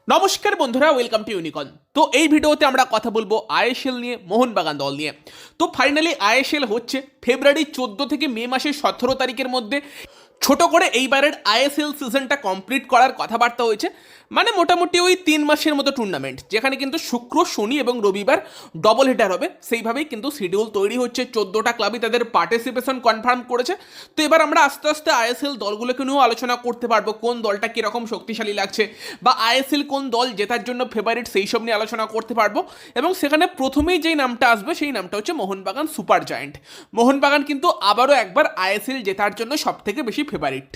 নমস্কার বন্ধুরা, welcome to unicorn. তো এই ভিডিওতে আমরা কথা বলবো আইএসএল নিয়ে, মোহনবাগান দল নিয়ে। তো ফাইনালি আইএসএল হচ্ছে ফেব্রুয়ারি 14 থেকে মে মাসের 17 তারিখের মধ্যে। ছোট করে এইবারের আইএসএল সিজনটা কমপ্লিট করার কথাবার্তা হয়েছে। মানে মোটামুটি ওই 3 মাসের মতো টুর্নামেন্ট, যেখানে কিন্তু শুক্র, শনি এবং রবিবার ডবল হেডার হবে। সেইভাবেই কিন্তু শিডিউল তৈরি হচ্ছে। 14টা ক্লাবই তাদের পার্টিসিপেশন কনফার্ম করেছে। তো এবার আমরা আস্তে আস্তে আইএসএল দলগুলোকে নিয়েও আলোচনা করতে পারবো, কোন দলটা কীরকম শক্তিশালী লাগছে বা আইএসএল কোন দল জেতার জন্য ফেভারিট, সেই সব নিয়ে আলোচনা করতে পারবো। এবং সেখানে প্রথমেই যেই নামটা আসবে সেই নামটা হচ্ছে মোহনবাগান সুপার জায়ান্ট। মোহনবাগান কিন্তু আবারও একবার আইএসএল জেতার জন্য সব থেকে বেশি ফেভারিট।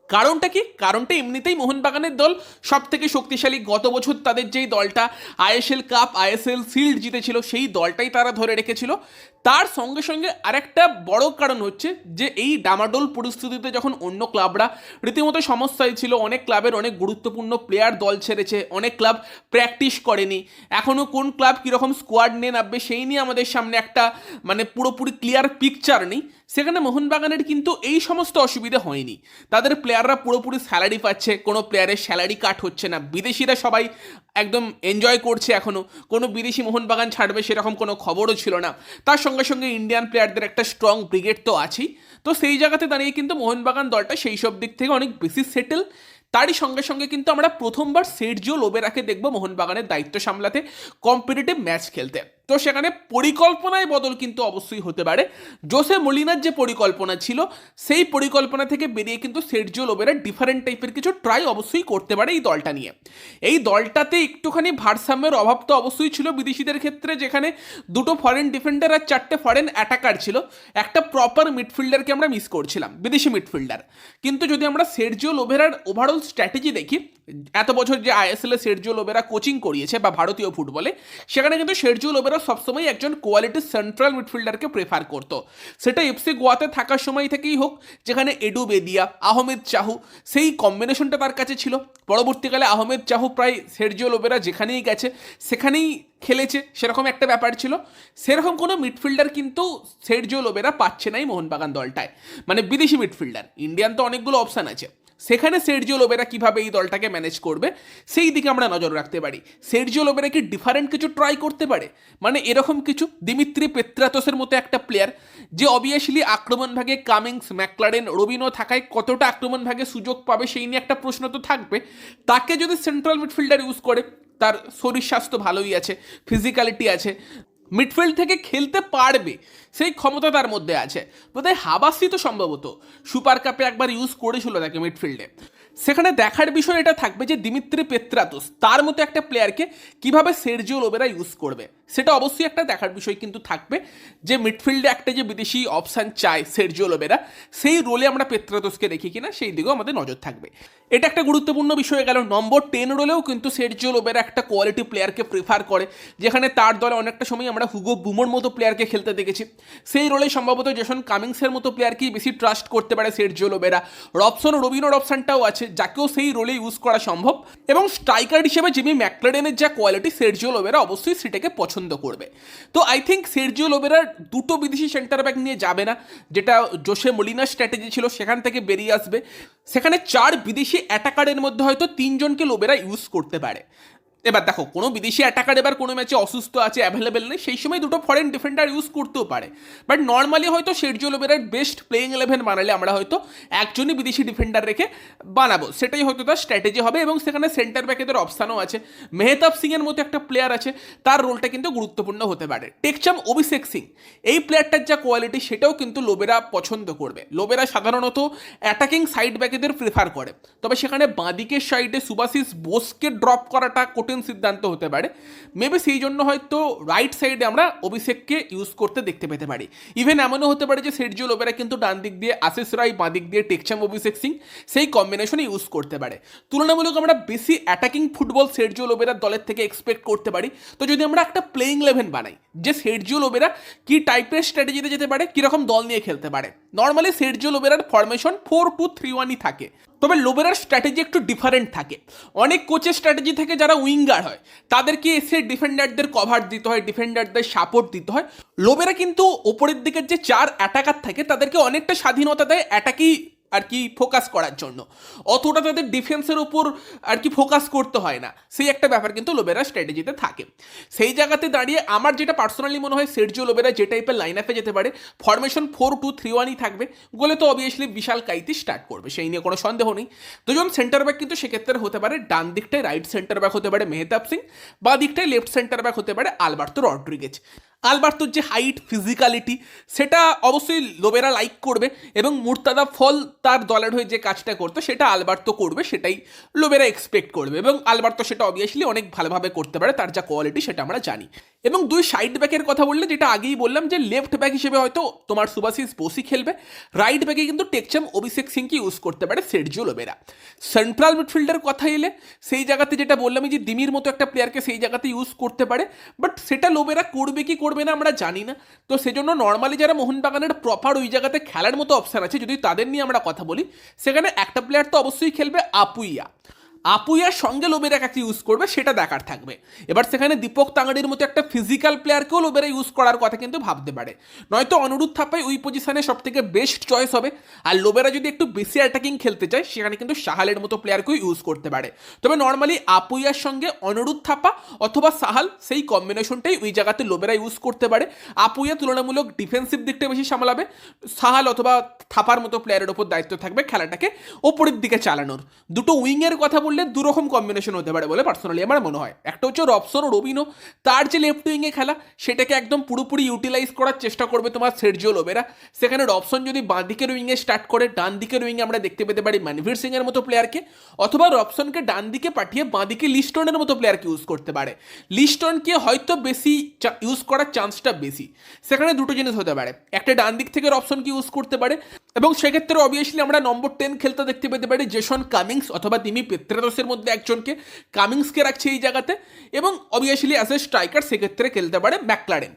কারণটা কি? কারণটা এমনিতেই মোহনবাগানের দল সব থেকে শক্তিশালী। গত বছর তাদের যেই দলটা আইএসএল কাপ, আইএসএল শিল্ড জিতেছিল, সেই দলটাই তারা ধরে রেখেছিল। তার সঙ্গে সঙ্গে আরেকটা বড় কারণ হচ্ছে যে এই ডামাডোল পরিস্থিতিতে যখন অন্য ক্লাবরা রীতিমতো সমস্যায় ছিল, অনেক ক্লাবের অনেক গুরুত্বপূর্ণ প্লেয়ার দল ছেড়েছে, অনেক ক্লাব প্র্যাকটিস করেনি, এখনও কোন ক্লাব কীরকম স্কোয়াড নিয়ে নামবে সেই নিয়ে আমাদের সামনে একটা পুরোপুরি ক্লিয়ার পিকচার নেই। সেখানে মোহনবাগানের কিন্তু এই সমস্ত অসুবিধা হয়নি। তাদের প্লেয়াররা পুরোপুরি স্যালারি পাচ্ছে, কোনো প্লেয়ারের স্যালারি কাট হচ্ছে না, বিদেশিরা সবাই একদম এনজয় করছে। এখনও কোনো বিদেশি মোহনবাগান ছাড়বে সেরকম কোনো খবরও ছিল না। তার সঙ্গে সঙ্গে ইন্ডিয়ান প্লেয়ারদের একটা স্ট্রং ব্রিগেড তো আছেই। তো সেই জায়গাতে দাঁড়িয়ে কিন্তু মোহনবাগান দলটা সেই সব দিক থেকে অনেক বেশি সেটেল। তারই সঙ্গে সঙ্গে কিন্তু আমরা প্রথমবার সের্জিও লোবেরাকে দেখব মোহনবাগানের দায়িত্ব সামলাতে, কম্পিটিটিভ ম্যাচ খেলতে। তো সেখানে পরিকল্পনায় বদল কিন্তু অবশ্যই হতে পারে। জোসে মলিনার যে পরিকল্পনা ছিল, সেই পরিকল্পনা থেকে বেরিয়ে কিন্তু সের্জিও লোবেরা ডিফারেন্ট টাইপের কিছু ট্রাই অবশ্যই করতে পারে এই দলটা নিয়ে। এই দলটাতে একটুখানি ভারসাম্যের অভাব তো অবশ্যই ছিল বিদেশিদের ক্ষেত্রে, যেখানে 2টো ফরেন ডিফেন্ডার আর 4টে ফরেন অ্যাটাকার ছিল। একটা প্রপার মিডফিল্ডারকে আমরা মিস করছিলাম, বিদেশি মিডফিল্ডার। কিন্তু যদি আমরা সের্জিও লোবেরার ওভারঅল স্ট্র্যাটেজি দেখি, এত বছর যে আইএসএল এ সের্জিও লোবেরা কোচিং করিয়েছে বা ভারতীয় ফুটবলে, সেখানে কিন্তু সের্জিও লোবেরা সবসময় একজন কোয়ালিটি সেন্ট্রাল মিডফিল্ডারকে প্রেফার করতো। সেটা এফসি গোয়াতে থাকার সময় থেকেই হোক, যেখানে এডু বেদিয়া, আহমেদ চাহু, সেই কম্বিনেশনটা তার কাছে ছিল। পরবর্তীকালে আহমেদ চাহু প্রায় সের্জিও লোবেরা যেখানেই গেছে সেখানেই খেলেছে, সেরকম একটা ব্যাপার ছিল। সেরকম কোনো মিডফিল্ডার কিন্তু সের্জিও লোবেরা পাচ্ছে না এই মোহনবাগান দলটায়, বিদেশি মিডফিল্ডার। ইন্ডিয়ান তো অনেকগুলো অপশান আছে। সেখানে সের্জিও লোবেরা কীভাবে এই দলটাকে ম্যানেজ করবে সেই দিকে আমরা নজর রাখতে পারি। সের্জিও লোবেরা কি ডিফারেন্ট কিছু ট্রাই করতে পারে, এরকম কিছু দিমিত্রি পেত্রাতোসের মতো একটা প্লেয়ার, যে অবভিয়াসলি আক্রমণ ভাগে কামিংস, ম্যাকলারেন, রবিনো থাকায় কতটা আক্রমণ ভাগে সুযোগ পাবে সেই নিয়ে একটা প্রশ্ন তো থাকবে। তাকে যদি সেন্ট্রাল মিডফিল্ডার ইউজ করে, তার শরীর স্বাস্থ্য ভালোই আছে, ফিজিক্যালিটি আছে, মিডফিল্ড থেকে খেলতে পারবে, সেই ক্ষমতা তার মধ্যে আছে। বোধহয় হাবাসি তো সম্ভবত সুপার কাপে একবার ইউজ করেছিল তাকে মিডফিল্ডে। সেখানে দেখার বিষয় এটা থাকবে যে দিমিত্রি পেত্রাতোস তার মতো একটা প্লেয়ারকে কিভাবে সের্জিও লোবেরা ইউজ করবে, সেটা অবশ্যই একটা দেখার বিষয় কিন্তু থাকবে। যে মিডফিল্ডে একটা যে বিদেশি অপশান চায় সের্জিও লোবেরা, সেই রোলে আমরা পেত্রাতোসকে দেখি কিনা সেই দিকেও আমাদের নজর থাকবে। এটা একটা গুরুত্বপূর্ণ বিষয় গেল। নম্বর 10 রোলেও কিন্তু সের্জিও লোবেরা একটা কোয়ালিটি প্লেয়ারকে প্রেফার করে, যেখানে তার দলে অনেকটা সময় আমরা হুগো বুমোর মতো প্লেয়ারকে খেলতে দেখেছি। সেই রোলে সম্ভবত জেসন কামিংসের মতো প্লেয়ারকেই বেশি ট্রাস্ট করতে পারে সের্জিও লোবেরা। রবসন, রবিনোর অপশানটাও আছে, যাকেও সেই রোলে ইউজ করা সম্ভব। এবং স্ট্রাইকার হিসেবে জিমি ম্যাকলারেনের যা কোয়ালিটি, সের্জিও লোবেরা অবশ্যই সেটাকে পছন্দ করবে। তো আই থিঙ্ক সের্জিও লোবেরার 2টো বিদেশি সেন্টার ব্যাক নিয়ে যাবে না, যেটা জোসে মলিনার স্ট্র্যাটেজি ছিল, সেখান থেকে বেরিয়ে আসবে। সেখানে 4 বিদেশি অ্যাটাকারের মধ্যে হয়তো 3জনকে লোবেরা ইউজ করতে পারে। এবার দেখো, কোনো বিদেশি অ্যাটাকার এবার কোনো ম্যাচে অসুস্থ আছে, অ্যাভেলেবেল নেই, সেই সময় 2টো ফরেন ডিফেন্ডার ইউজ করতেও পারে। বাট নর্মালি হয়তো সের্জিও লোবেরার বেস্ট প্লেইং 11 বানালে আমরা হয়তো একজনই বিদেশি ডিফেন্ডার রেখে বানাবো, সেটাই হয়তো তার স্ট্র্যাটেজি হবে। এবং সেখানে সেন্টার ব্যাকেদের অপশানও আছে। মেহতাব সিংয়ের মতো একটা প্লেয়ার আছে, তার রোলটা কিন্তু গুরুত্বপূর্ণ হতে পারে। টেকচাম অভিষেক সিং, এই প্লেয়ারটার যা কোয়ালিটি সেটাও কিন্তু লোবেরা পছন্দ করবে। লোবেরা সাধারণত অ্যাটাকিং সাইড ব্যাকেদের প্রেফার করে, তবে সেখানে বাঁদিকের সাইডে সুভাশিস বোসকে ড্রপ করাটা কঠিন সিদ্ধান্ত হতে পারে। মেবি সেই জন্য হয়তো রাইট সাইডে আমরা অভিষেককে ইউজ করতে দেখতে পেতে পারি। ইভেন এমনও হতে পারে যে সের্জিও লোবেরা কিন্তু ডান দিক দিয়ে আশিস রায়, বাঁ দিক দিয়ে টেকচাম অভিষেক সিং, সেই কম্বিনেশনে ইউজ করতে পারে। তুলনামূলক আমরা বেশি অ্যাটাকিং ফুটবল সের্জিও লোবেরার দলের থেকে এক্সপেক্ট করতে পারি। তো যদি আমরা একটা প্লেইং 11 বানাই, যে সের্জিও লোবেরা কি টাইপের স্ট্র্যাটেজিতে যেতে পারে, কীরকম দল নিয়ে খেলতে পারে, নর্মালি সের্জিও লোবেরার ফরমেশন 4-2-3-1ই থাকে। তবে লোবেরার স্ট্র্যাটেজি একটু ডিফারেন্ট থাকে। অনেক কোচের স্ট্র্যাটেজি থেকে যারা উইঙ্গার হয় তাদেরকে এসে ডিফেন্ডারদের কভার দিতে হয়, ডিফেন্ডারদের সাপোর্ট দিতে হয়। লোবেরা কিন্তু ওপরের দিকের যে 4 অ্যাটাকার থাকে তাদেরকে অনেকটা স্বাধীনতা দেয় অ্যাটাকি আর কি ফোকাস করার জন্য, অতটা তাদের ডিফেন্সের ওপর আর কি ফোকাস করতে হয় না, সেই একটা ব্যাপার কিন্তু লোবেরা স্ট্র্যাটেজিতে থাকে। সেই জায়গাতে দাঁড়িয়ে আমার যেটা পার্সোনালি মনে হয় সের্জিও লোবেরা যে টাইপের লাইন আপে যেতে পারে, ফরমেশন 4-2-3-1ই থাকবে, গোলে তো অবভিয়াসলি বিশাল কাইতি স্টার্ট করবে, সেই নিয়ে কোনো সন্দেহ নেই। দুজন সেন্টার ব্যাক কিন্তু সেক্ষেত্রে হতে পারে, ডান দিকটায় রাইট সেন্টার ব্যাক হতে পারে মেহতাব সিং, বা দিকটায় লেফট সেন্টার ব্যাক হতে পারে আলবার্তো রড্রিগেজ। আলবার্তোর যে হাইট ফিজিক্যালিটি সেটা অবশ্যই লোবেরা লাইক করবে, এবং মুর্তাদা ফল তার দলের হয়ে যে কাজটা করতো সেটা আলবার্তো করবে, সেটাই লোবেরা এক্সপেক্ট করবে, এবং আলবার্তো সেটা অবভিয়াসলি অনেক ভালোভাবে করতে পারে, তার যা কোয়ালিটি সেটা আমরা জানি। এবং দুই সাইড ব্যাকের কথা বললে যেটা আগেই বললাম যে লেফট ব্যাক হিসেবে হয়তো তোমার সুভাশিস বোসি খেলবে, রাইট ব্যাকে কিন্তু টেকচাম অভিষেক সিংকে ইউজ করতে পারে সের্জিও লোবেরা। সেন্ট্রাল মিডফিল্ডের কথা এলে সেই জায়গাতে যেটা বললাম যে দিমির মতো একটা প্লেয়ারকে সেই জায়গাতে ইউজ করতে পারে, বাট সেটা লোবেরা করবে কি করবে না আমরা জানি না। তো সেজন্য নর্মালি যারা মোহনবাগানের প্রপার ওই জায়গাতে খেলার মতো অপশান আছে, যদি তাদের নিয়ে আমরা কথা বলি, সেখানে একটা প্লেয়ার তো অবশ্যই খেলবে আপুইয়া। আপুইয়ার সঙ্গে লোবেরা কাকে ইউজ করবে সেটা দেখার থাকবে। এবার সেখানে দীপক তাঙ্গাড়ির মতো একটা ফিজিক্যাল প্লেয়ারকেও লোবেরা ইউজ করার কথা কিন্তু ভাবতে পারে, নয়তো অনুরোধ থাপাই ওই পজিশনে সব থেকে বেস্ট চয়েস হবে। আর লোবেরা যদি একটু বেশি অ্যাটাকিং খেলতে চায় সেখানে কিন্তু সাহালের মতো প্লেয়ারকেও ইউজ করতে পারে। তবে নর্মালি আপুইয়ার সঙ্গে অনুরোধ থাপা অথবা সাহাল সেই কম্বিনেশনটাই ওই জায়গাতে লোবেরা ইউজ করতে পারে। আপুইয়া তুলনামূলক ডিফেন্সিভ দিকটা বেশি সামলাবে, সাহাল অথবা থাপার মতো প্লেয়ারের ওপর দায়িত্ব থাকবে খেলাটাকে ওপরের দিকে চালানোর। দুটো উইংয়ের কথা বললে দুরকম কম্বিনেশন হতে পারে বলে পার্সোনালি আমার মনে হয়। একটা হচ্ছে রবসন ও রবিনো, তার যে লেফট উইংয়ে খেলা সেটাকে একদম পুরোপুরি ইউটিলাইজ করার চেষ্টা করবে তোমার সের্জিও লোবেরা। সেখানে রবসন যদি বাঁ দিকের উইংয়ে স্টার্ট করে, ডান দিকের উইংয়ে আমরা দেখতে পেতে পারি মানভীর সিং এর মতো প্লেয়ারকে, অথবা রবসনকে ডান দিকে পাঠিয়ে বাঁ দিকে লিস্টনের মতো প্লেয়ারকে ইউজ করতে পারে। লিস্টনকে হয়তো বেশি ইউজ করার চান্সটা বেশি, সেখানে দুটো জিনিস হতে পারে, একটা ডান দিক থেকে রবসনকে ইউজ করতে পারে, এবং সেক্ষেত্রে অবভিয়াসলি আমরা নম্বর 10 খেলতে দেখতে পেতে পারি জেসন কামিংস অথবা তিমি পেত্রাদোসের মধ্যে একজনকে, কামিংসকে রাখছে এই জায়গাতে, এবং অবভিয়াসলি অ্যাজ এ স্ট্রাইকার সেক্ষেত্রে খেলতে পারে ম্যাকলারেন।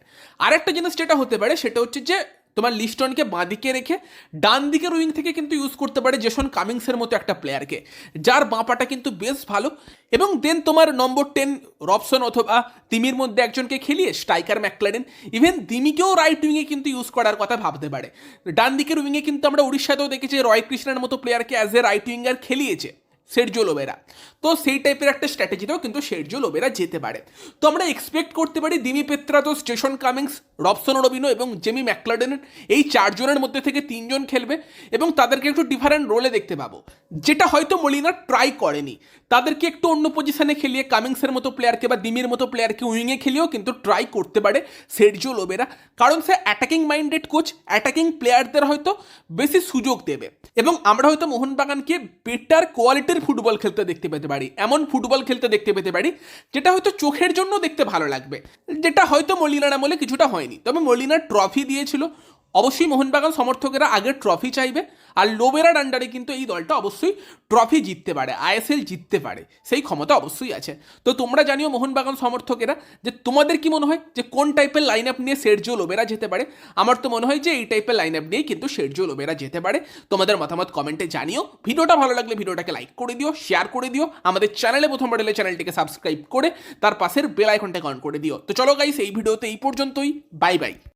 আরেকটা জিনিস যেটা হতে পারে সেটা হচ্ছে যে তোমার লিস্টনকে বাঁ দিকে রেখে ডান দিকের উইং থেকে কিন্তু ইউজ করতে পারে জেসন কামিংসের মতো একটা প্লেয়ারকে, যার বাঁপাটা কিন্তু বেশ ভালো, এবং দেন তোমার নম্বর 10 রবসন অথবা তিমির মধ্যে একজনকে খেলিয়ে স্ট্রাইকার ম্যাকলারেন, ইভেন দিমিকেও রাইট উইংয়ে কিন্তু ইউজ করার কথা ভাবতে পারে। ডান দিকের উইংয়ে কিন্তু আমরা উড়িষ্যাতেও দেখেছি রয় কৃষ্ণের মতো প্লেয়ারকে অ্যাজ এ রাইট উইঙ্গার খেলিয়েছে সের্জিও লোবেরা, তো সেই টাইপের একটা স্ট্র্যাটেজিতেও কিন্তু সের্জিও লোবেরা যেতে পারে। তো আমরা এক্সপেক্ট করতে পারি Dimi Petratos, Jason Cummings, Robson Robinho এবং জেমি ম্যাকলারেন এই চারজনের মধ্যে থেকে তিনজন খেলবে, এবং তাদেরকে একটু ডিফারেন্ট রোলে দেখতে পাবো, যেটা হয়তো মলিনা ট্রাই করেনি। তাদেরকে একটু অন্য পজিশনে খেলিয়ে কামিংসের মতো প্লেয়ারকে বা দিমির মতো প্লেয়ারকে উইংয়ে খেলিয়েও কিন্তু ট্রাই করতে পারে সের্জিও লোবেরা, কারণ সে অ্যাটাকিং মাইন্ডেড কোচ, অ্যাটাকিং প্লেয়ারদের হয়তো বেশি সুযোগ দেবে, এবং আমরা হয়তো মোহনবাগানকে বেটার কোয়ালিটির ফুটবল খেলতে দেখতে পেতে পারি, এমন ফুটবল খেলতে দেখতে পেতে পারি যেটা হয়তো চোখের জন্য দেখতে ভালো লাগবে, যেটা হয়তো মলিনার আমলে কিছুটা হয়নি। তবে মলিনার ট্রফি দিয়েছিল, অবশ্যই মোহনবাগান সমর্থকেরা আগে ট্রফি চাইবে, আর লোবেরার আন্ডারে কিন্তু এই দলটা অবশ্যই ট্রফি জিততে পারে, আইএসএল জিততে পারে, সেই ক্ষমতা অবশ্যই আছে। তো তোমরা জানিও মোহনবাগান সমর্থকেরা যে তোমাদের কি মনে হয় যে কোন টাইপের লাইন আপ নিয়ে সের্জিও লোবেরা যেতে পারে। আমার তো মনে হয় যে এই টাইপের লাইন আপ নিয়েই কিন্তু সের্জিও লোবেরা যেতে পারে। তোমাদের মতামত কমেন্টে জানিও। ভিডিওটা ভালো লাগলে ভিডিওটাকে লাইক করে দিও, শেয়ার করে দিও, আমাদের চ্যানেলে প্রথমবার এলে চ্যানেলটিকে সাবস্ক্রাইব করে তার পাশের বেল আইকনটাকে অন করে দিও। তো চলো গাইস, এই ভিডিওতে এই পর্যন্তই, বাই বাই।